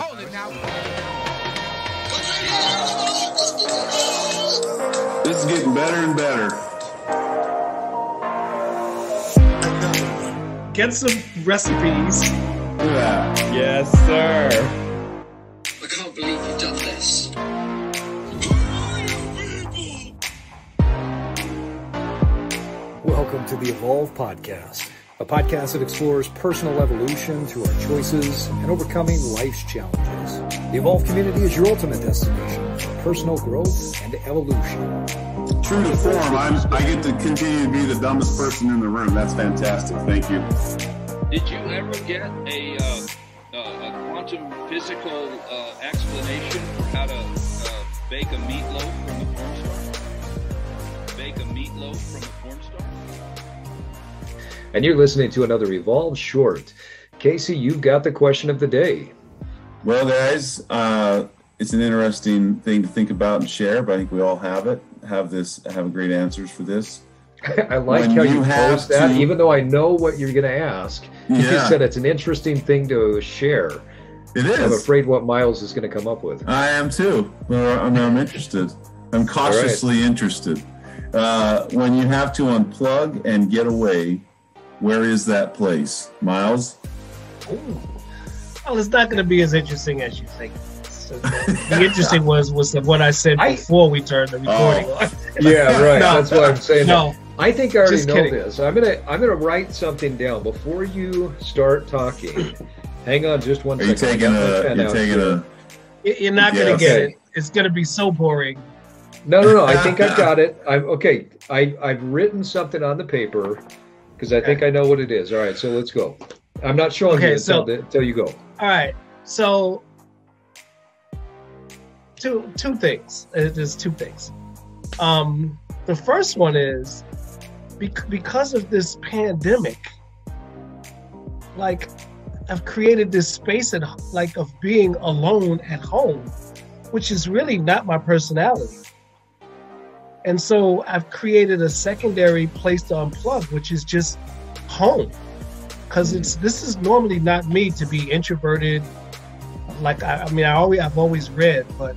Hold it now. This is getting better and better. Get some recipes. Yeah. Yes, sir. I can't believe you've done this. Welcome to the Evolve Podcast, a podcast that explores personal evolution through our choices and overcoming life's challenges. The Evolve community is your ultimate destination for personal growth and evolution. True to form, I get to continue to be the dumbest person in the room. That's fantastic. Thank you. Did you ever get a quantum physical explanation for how to bake a meatloaf from a porn star? Bake a meatloaf from a porn star? And you're listening to another Evolve Short. Casey, you've got the question of the day. Well, guys, it's an interesting thing to think about and share, but I think we all have it. Have great answers for this. I like When how you you have posed that, to- even though I know what you're going to ask. You Yeah. just said it's an interesting thing to share. It is. I'm afraid what Miles is going to come up with. I am too. Well, I'm interested. I'm cautiously interested. When you have to unplug and get away, where is that place, Miles? Well, it's not going to be as interesting as you think. So the interesting was what I said before we turned the recording on. Yeah, right. No. That's what I'm saying. No. I think I already Just know kidding. this. I'm gonna write something down before you start talking. Hang on just one Are you second. taking a? You're not going Yes. to get Okay. it. It's going to be so boring. No. I think I've got it. I've written something on the paper because I think I know what it is. All right, so let's go. I'm not showing Okay, you so- until you go. All right. So two things. There's two things. The first one is because of this pandemic, like I've created this space of being alone at home, which is really not my personality. And so I've created a secondary place to unplug, which is just home. Because this is normally not me to be introverted. Like I've always read, but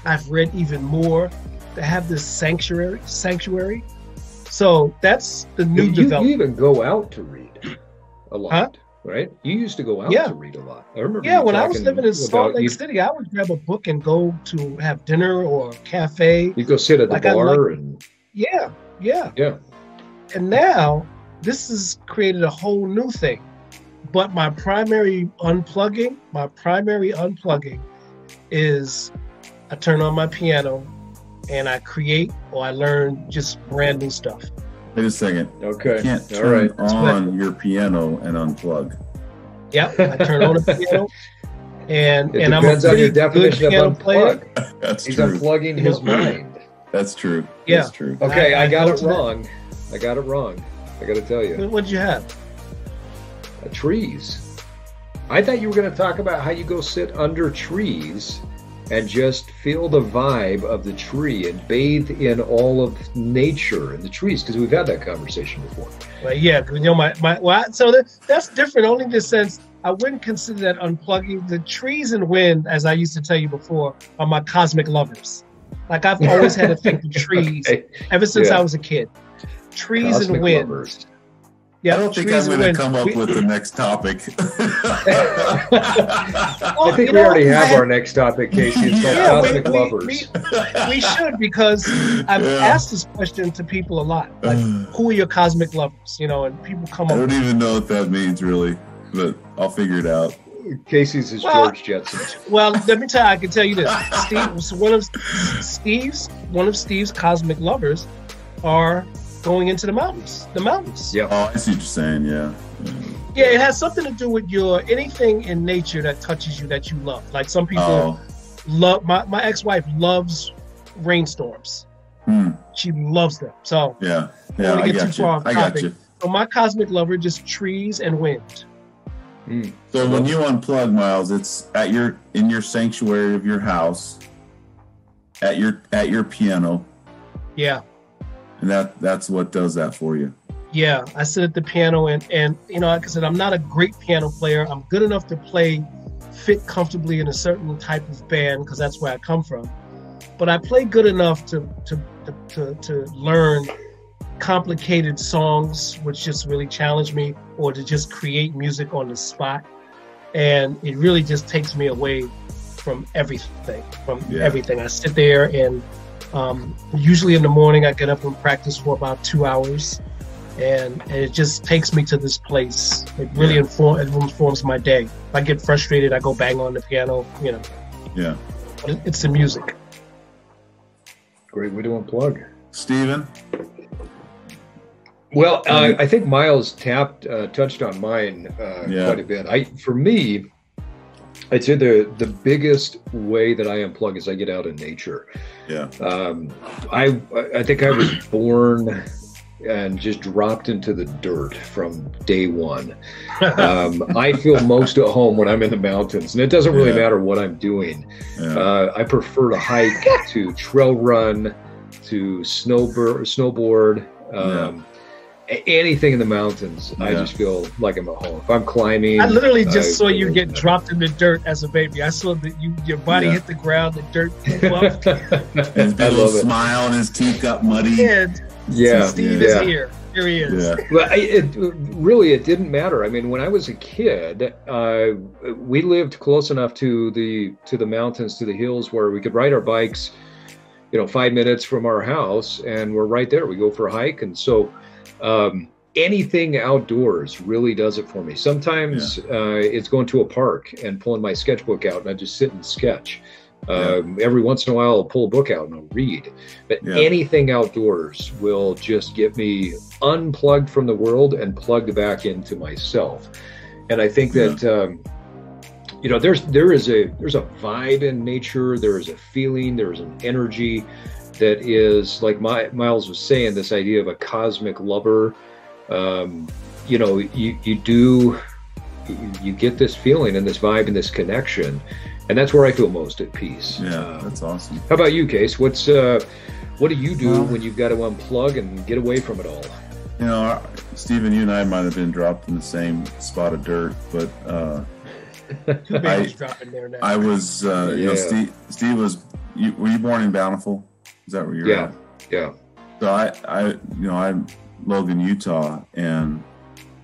I've read even more to have this sanctuary. So that's the new You development. even go out to read a lot, right? You used to go out Yeah. to read a lot. I remember. Yeah, you when I was talking living in about Salt Lake City, I would grab a book and go to have dinner or a cafe. You go sit at the Like I bar like- and Yeah. yeah. And now this has created a whole new thing. But my primary unplugging is I turn on my piano and I create or I learn just brand new stuff. Wait a second. Okay. You can't All turn right. on your piano and unplug. Yep, I turn on the piano and It I'm a depends on your pretty good definition piano of player. unplug. That's He's true. unplugging his mind. That's true. Yeah. That's true. Okay, I got go it to that. wrong. I got to tell you. What'd you have? Trees. I thought you were going to talk about how you go sit under trees and just feel the vibe of the tree and bathe in all of nature and the trees, because we've had that conversation before. Well, yeah, so that's different only in the sense I wouldn't consider that unplugging. The trees and wind, as I used to tell you before, are my cosmic lovers. Like I've always had a thing for trees Okay. ever since Yeah. I was a kid. Trees Cosmic and wind. lovers. Yeah, I don't think trees I'm and going to wind. come up with the next topic. I think we already have our next topic, Casey. It's called Cosmic Lovers. We should, because I've asked this question to people a lot. Like, who are your cosmic lovers? And people come I up don't with even know what that means, really, but I'll figure it out. Casey's is Well- George Jetson. Well, let me tell you, I can tell you this. One of Steve's cosmic lovers are going into the mountains. The mountains. Yep. Oh, I see what you're saying, yeah. Yeah, it has something to do with anything in nature that touches you that you love. Like some people Oh, love, my ex-wife loves rainstorms. She loves them. So yeah. I Yeah, don't want I to get too got far you. off I got topic. you. So my cosmic lover, just trees and wind. So when you unplug, Miles, it's in your sanctuary of your house, at your piano, Yeah. and that's what does that for you. Yeah, I sit at the piano and like I said, I'm not a great piano player. I'm good enough to play fit comfortably in a certain type of band because that's where I come from. But I play good enough to learn complicated songs, which just really challenge me, or to just create music on the spot. And it really just takes me away from everything, everything. I sit there and usually in the morning I get up and practice for about 2 hours, and it just takes me to this place. It really informs my day. If I get frustrated, I go bang on the piano, you know. Yeah. But it's the music. Great way to unplug. Steven? Well, I think Miles touched on mine quite a bit. For me, I'd say the biggest way that I unplug is I get out in nature. Yeah. I think I was born and just dropped into the dirt from day one. I feel most at home when I'm in the mountains, and it doesn't really matter what I'm doing. Yeah. I prefer to hike, to trail run, to snowboard. Anything in the mountains, I just feel like I'm at home. If I'm climbing, I literally just saw you get dropped in the dirt as a baby. I saw that your body hit the ground, the dirt flew up. His big little smile and his teeth got muddy. Steve is here. Here he is. Yeah. Well, it didn't matter. I mean, when I was a kid, we lived close enough to the mountains, to the hills, where we could ride our bikes, 5 minutes from our house, and we're right there. We go for a hike, and so. Anything outdoors really does it for me. Sometimes it's going to a park and pulling my sketchbook out and I just sit and sketch. Every once in a while I'll pull a book out and I'll read. But anything outdoors will just get me unplugged from the world and plugged back into myself. And I think that there is a vibe in nature. There is a feeling. There is an energy that is, like Miles was saying, this idea of a cosmic lover. You get this feeling and this vibe and this connection, and that's where I feel most at peace. Yeah, that's awesome. How about you, Case? What do you do when you've got to unplug and get away from it all? Stephen, you and I might have been dropped in the same spot of dirt, but two babies dropping there now. I was, Steve was. Were you born in Bountiful? Is that where you're at? Yeah. So I'm Logan, Utah, and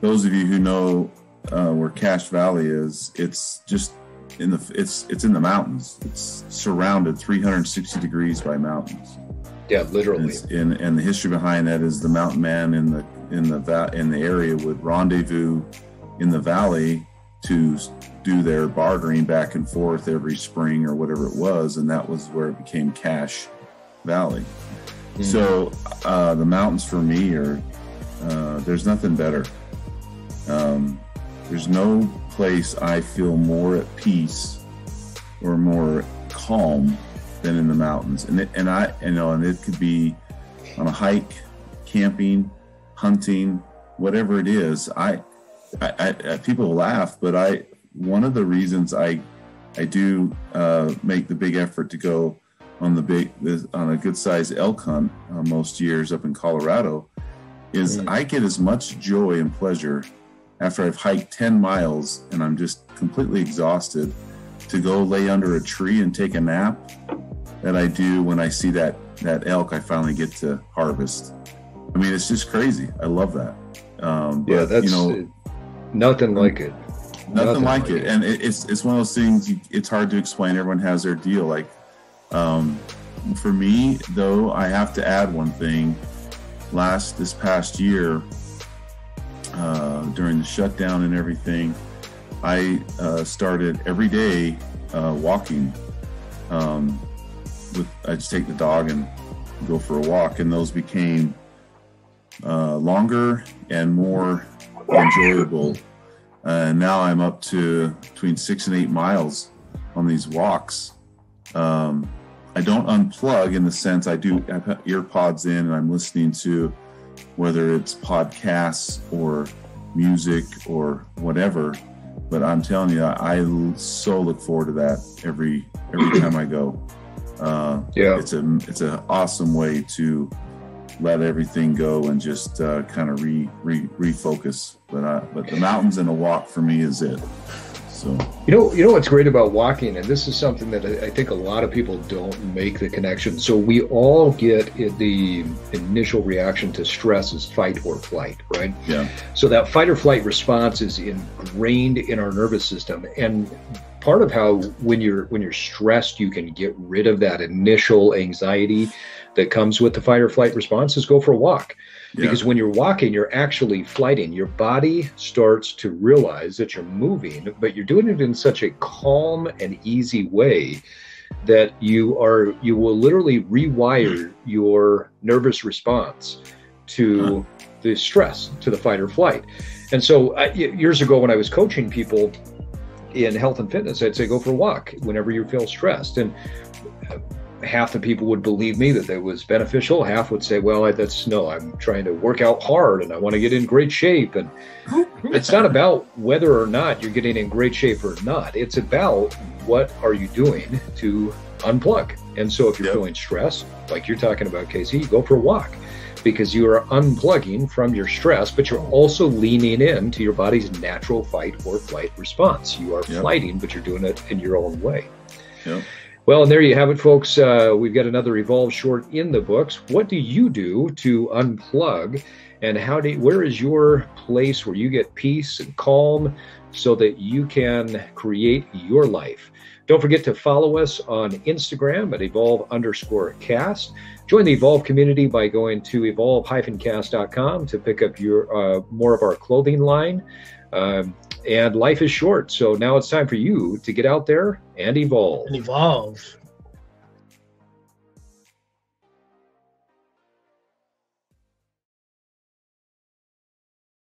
those of you who know where Cache Valley is, it's just it's in the mountains. It's surrounded 360 degrees by mountains. Yeah, literally. And the history behind that is the mountain man in the area would rendezvous in the valley to do their bartering back and forth every spring or whatever it was, and that was where it became Cache Valley. Mm-hmm. So the mountains for me are there's nothing better. There's no place I feel more at peace or more calm than in the mountains. And it could be on a hike, camping, hunting, whatever it is. I people laugh, but one of the reasons I do make the big effort to go on a good sized elk hunt most years up in Colorado is I get as much joy and pleasure after I've hiked 10 miles and I'm just completely exhausted to go lay under a tree and take a nap that I do when I see that elk I finally get to harvest. I mean, it's just crazy. I love that. That's nothing like it. Nothing like it. And it's one of those things, it's hard to explain. Everyone has their deal. Like, for me, though, I have to add one thing. This past year, during the shutdown and everything, I started every day walking. I just take the dog and go for a walk, and those became longer and more enjoyable. Now I'm up to between 6 and 8 miles on these walks. I don't unplug in the sense I have ear pods in and I'm listening to whether it's podcasts or music or whatever. But I'm telling you, I so look forward to that every time I go. It's an awesome way to let everything go and just kind of refocus. But the mountains and a walk for me is it. So you know what's great about walking, and this is something that I think a lot of people don't make the connection. So we all get the initial reaction to stress is fight or flight, right? yeah, So that fight or flight response is ingrained in our nervous system, and part of how when you're stressed, you can get rid of that initial anxiety that comes with the fight or flight response is go for a walk. yeah, Because when you're walking, you're actually flighting. Your body starts to realize that you're moving, but you're doing it in such a calm and easy way that you will literally rewire your nervous response to the stress, to the fight or flight. And so years ago when I was coaching people in health and fitness, I'd say go for a walk whenever you feel stressed. And half the people would believe me that it was beneficial. Half would say, well, I'm trying to work out hard and I want to get in great shape. And it's not about whether or not you're getting in great shape or not. It's about what are you doing to unplug. And so if you're feeling stressed, like you're talking about, Casey, go for a walk because you are unplugging from your stress, but you're also leaning into your body's natural fight or flight response. You are flighting, but you're doing it in your own way. Yep. Well, and there you have it, folks. We've got another Evolve short in the books. What do you do to unplug, and where is your place where you get peace and calm so that you can create your life? Don't forget to follow us on Instagram at evolve_cast. Join the Evolve community by going to evolve-cast.com to pick up your more of our clothing line. And life is short, so now it's time for you to get out there and evolve. And evolve.